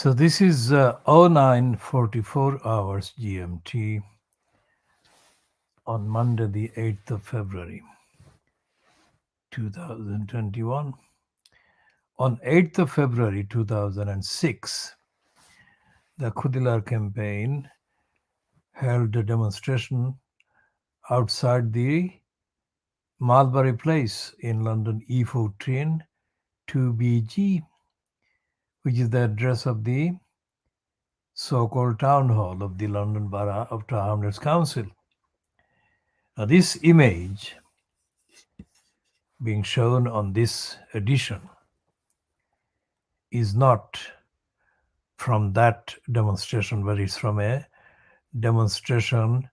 So this is 09:44 hours GMT on Monday, the 8th of February, 2021. On 8th of February 2006, the Khudilar campaign held a demonstration outside the Marlbury Place in London E14 2BG, which is the address of the so-called town hall of the London Borough of Tower Hamlets Council. Now, this image being shown on this edition is not from that demonstration, but it's from a demonstration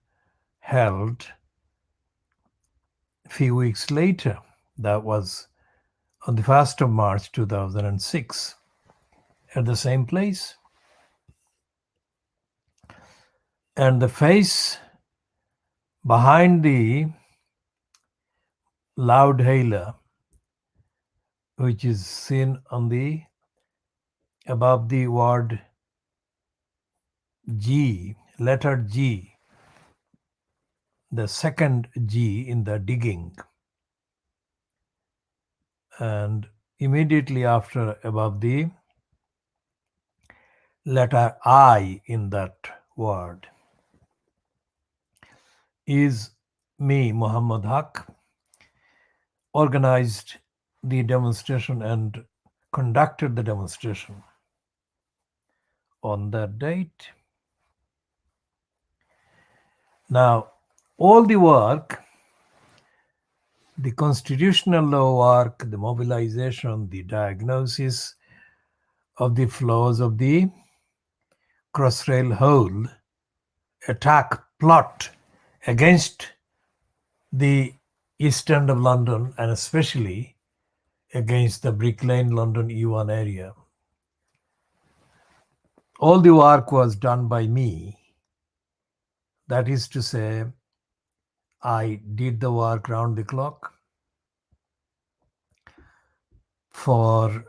held a few weeks later. That was on the 1st of March 2006 at the same place. And the face behind the loud hailer, which is seen on the above the word G, letter G, the second G in the digging. And immediately after, above the letter I in that word, is me, Muhammad Haq, organized the demonstration and conducted the demonstration on that date. Now, all the work, the constitutional law work, the mobilization, the diagnosis of the flaws of the Crossrail Hole attack plot against the East End of London, and especially against the Brick Lane London E1 area. All the work was done by me. That is to say, I did the work round the clock for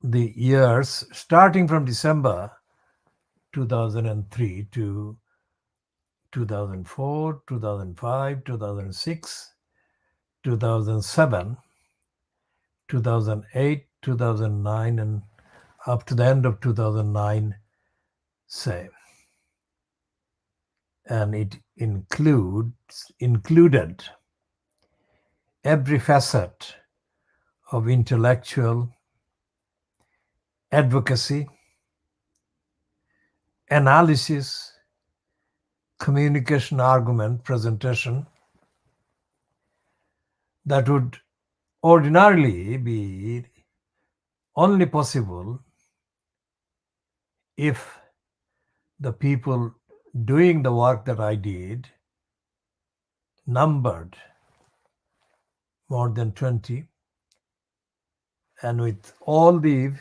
the years starting from December 2003 to 2004, 2005, 2006, 2007, 2008, 2009, and up to the end of 2009, say. And it included every facet of intellectual advocacy, analysis, communication, argument, presentation that would ordinarily be only possible if the people doing the work that I did numbered more than 20, and with all the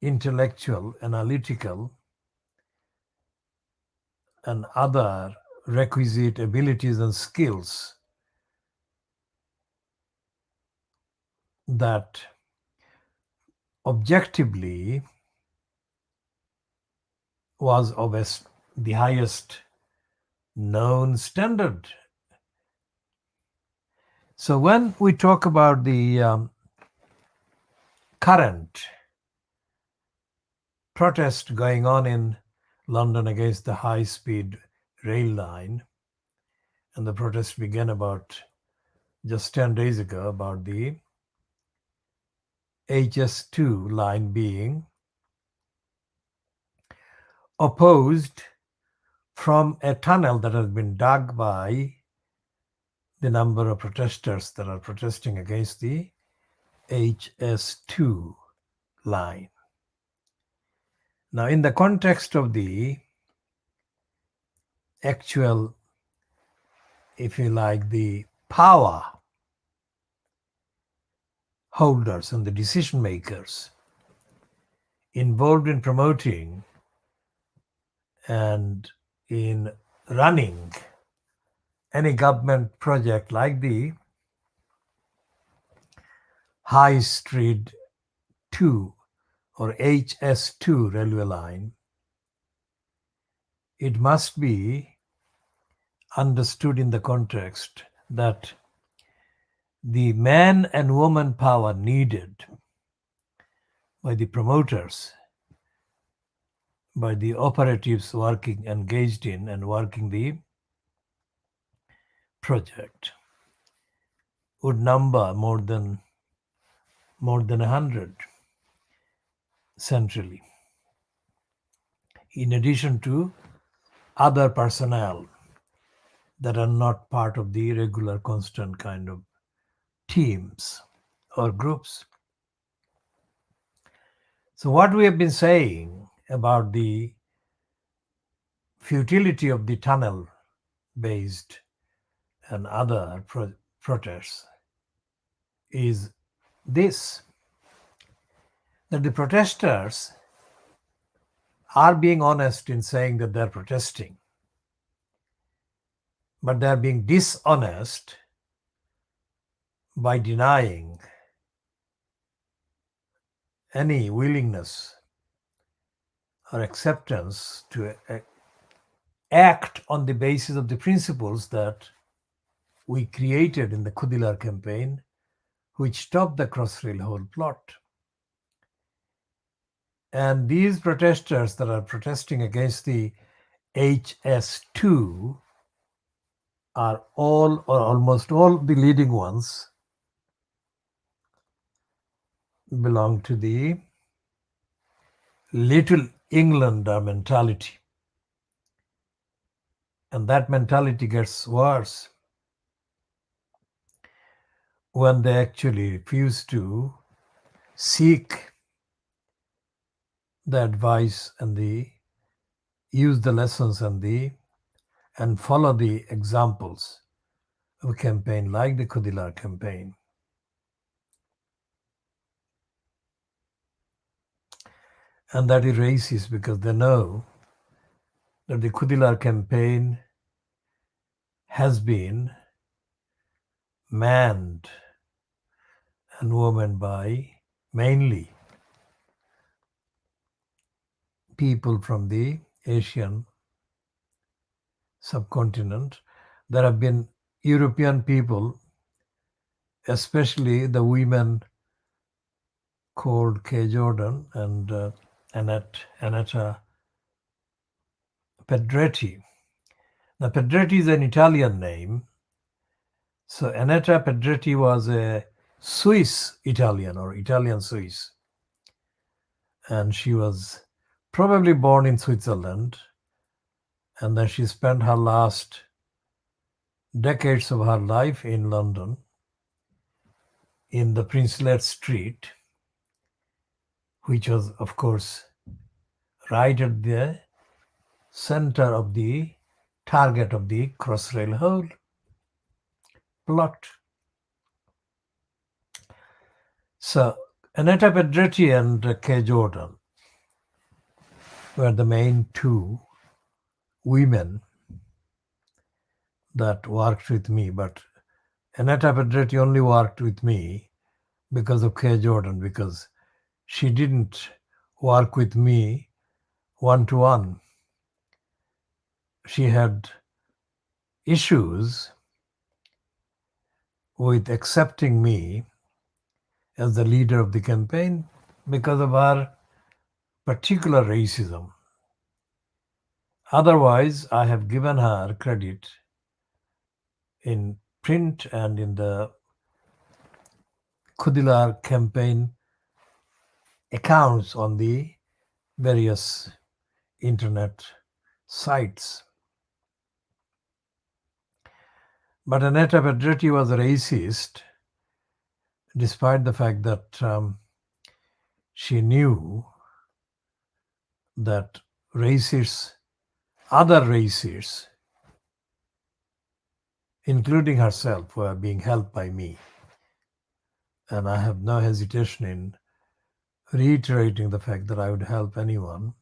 intellectual, analytical, and other requisite abilities and skills that objectively was of the highest known standard. So when we talk about the current protest going on in London against the high-speed rail line, and the protest began about just 10 days ago about the HS2 line being opposed from a tunnel that has been dug by the number of protesters that are protesting against the HS2 line. Now, in the context of the actual, if you like, the power holders and the decision makers involved in promoting and in running any government project like the High Street 2 or HS2 railway line, it must be understood in the context that the man and woman power needed by the promoters, by the operatives working, engaged in and working the project, would number more than 100 centrally, in addition to other personnel that are not part of the regular constant kind of teams or groups. So what we have been saying about the futility of the tunnel based and other protests is this, that the protesters are being honest in saying that they're protesting, but they're being dishonest by denying any willingness or acceptance to act on the basis of the principles that we created in the Khudilar campaign, which stopped the Crossrail Hole plot. And these protesters that are protesting against the HS2 are all or almost all the leading ones belong to the Little Englander mentality. And that mentality gets worse when they actually refuse to seek the advice and use the lessons and follow the examples of a campaign like the Khudilar campaign. And that is racist because they know that the Khudilar campaign has been manned and women by mainly people from the Asian subcontinent. There have been European people, especially the women called Kay Jordan and Annetta Pedretti. Now, Pedretti is an Italian name. So Annetta Pedretti was a Swiss Italian or Italian Swiss. And she was probably born in Switzerland. And then she spent her last decades of her life in London, in the Princelet Street, which was, of course, right at the center of the target of the Crossrail Hole plot. So Annetta Pedretti and Kay Jordan were the main two women that worked with me, but Annetta Pedretti only worked with me because of Kay Jordan, because she didn't work with me one-to-one. She had issues with accepting me as the leader of the campaign because of her particular racism. Otherwise, I have given her credit in print and in the Khudilar campaign accounts on the various internet sites. But Annetta Pedretti was a racist, despite the fact that she knew that racists, other racists, including herself, were being helped by me. And I have no hesitation in reiterating the fact that I would help anyone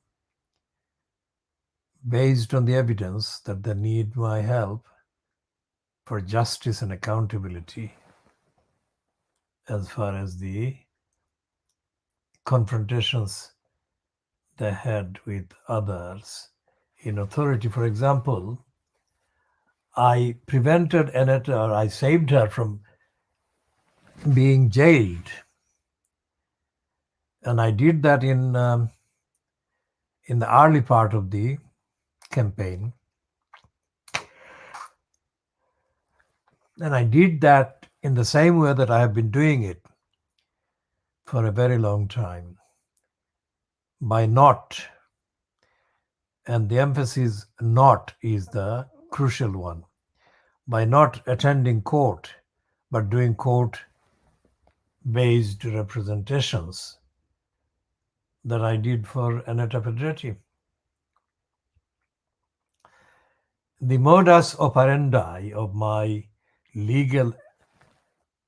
based on the evidence that they need my help for justice and accountability as far as the confrontations they had with others in authority. For example, I prevented Annetta, or I saved her from being jailed. And I did that in the early part of the campaign. And I did that in the same way that I have been doing it for a very long time, by not, and the emphasis not is the crucial one, by not attending court, but doing court-based representations that I did for Annetta Pedretti. The modus operandi of my legal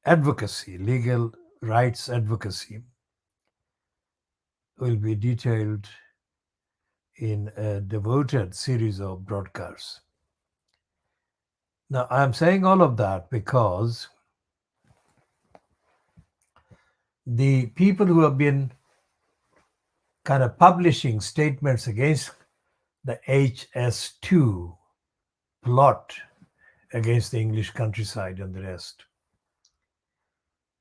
advocacy, legal rights advocacy, will be detailed in a devoted series of broadcasts. Now, I'm saying all of that because the people who have been kind of publishing statements against the HS2 plot against the English countryside and the rest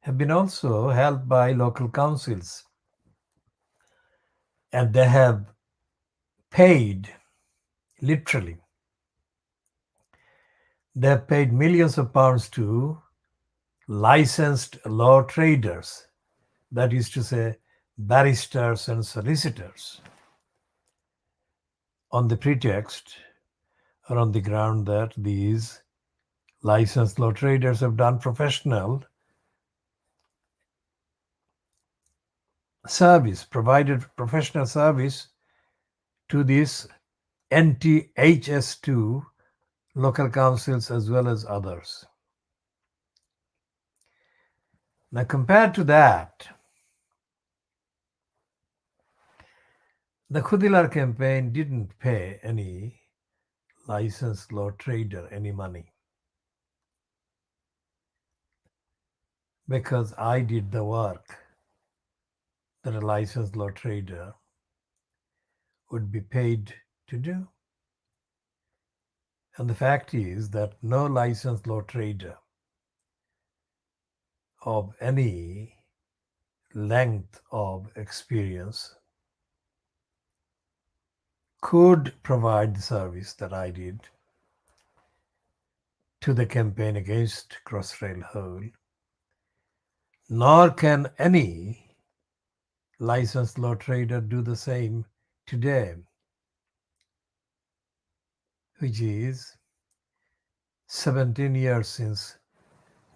have been also helped by local councils, and they have paid, literally, they have paid millions of pounds to licensed law traders, that is to say, barristers and solicitors, on the pretext or on the ground that these licensed law traders have done professional service, provided professional service to these anti-HS2 local councils as well as others. Now, compared to that, the Khudilar campaign didn't pay any licensed law trader any money, because I did the work that a licensed law trader would be paid to do. And the fact is that no licensed law trader of any length of experience could provide the service that I did to the campaign against Crossrail Hole, nor can any licensed law trader do the same today, which is 17 years since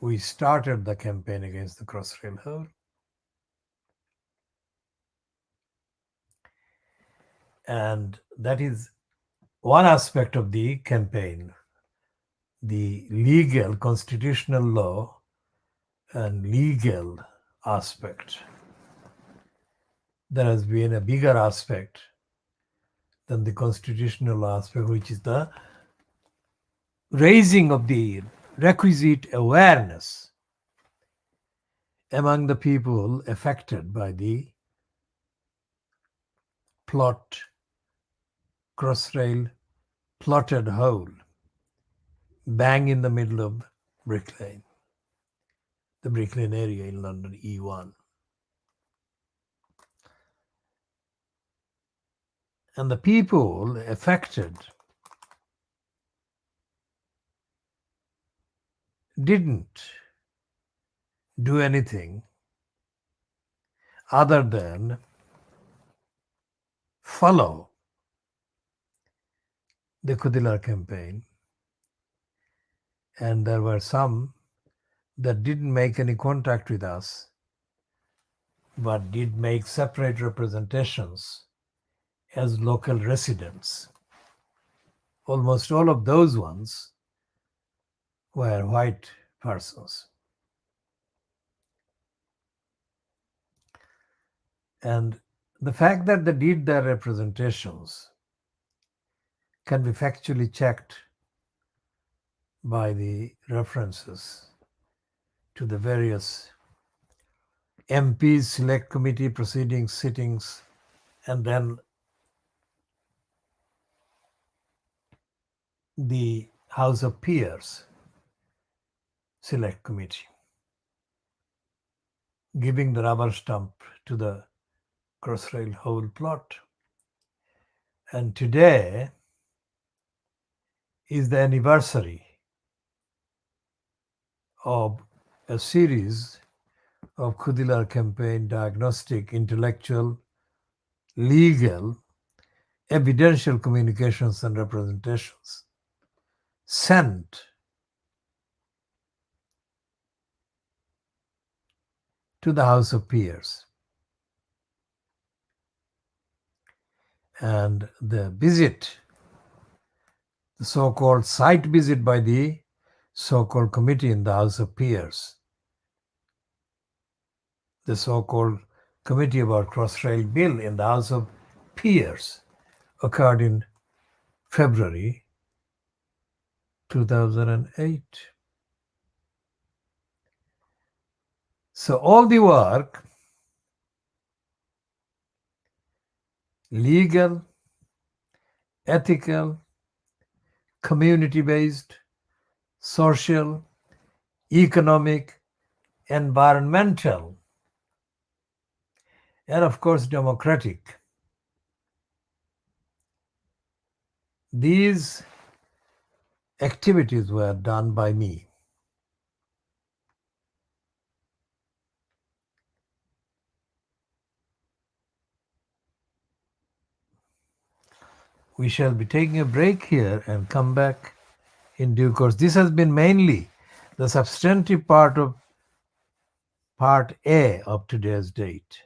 we started the campaign against the Crossrail Hole. And that is one aspect of the campaign, the legal constitutional law and legal aspect. There has been a bigger aspect than the constitutional aspect, which is the raising of the requisite awareness among the people affected by the plot, Crossrail plotted hole, bang in the middle of Brick Lane, the Brick Lane area in London, E1. And the people affected didn't do anything other than follow the Khudilar campaign. And there were some that didn't make any contact with us, but did make separate representations as local residents. Almost all of those ones were white persons. And the fact that they did their representations can be factually checked by the references to the various MPs, select committee proceedings, sittings, and then the House of Peers select committee, giving the rubber stamp to the Crossrail whole plot. And today is the anniversary of a series of Khudilar campaign diagnostic, intellectual, legal, evidential communications and representations sent to the House of Peers. And the visit, the so-called site visit by the so-called committee in the House of Peers, the so-called committee about Crossrail bill in the House of Peers, occurred in February 2008. So all the work, legal, ethical, community-based, social, economic, environmental, and of course democratic. These activities were done by me. We shall be taking a break here and come back in due course. This has been mainly the substantive part of part A of today's date.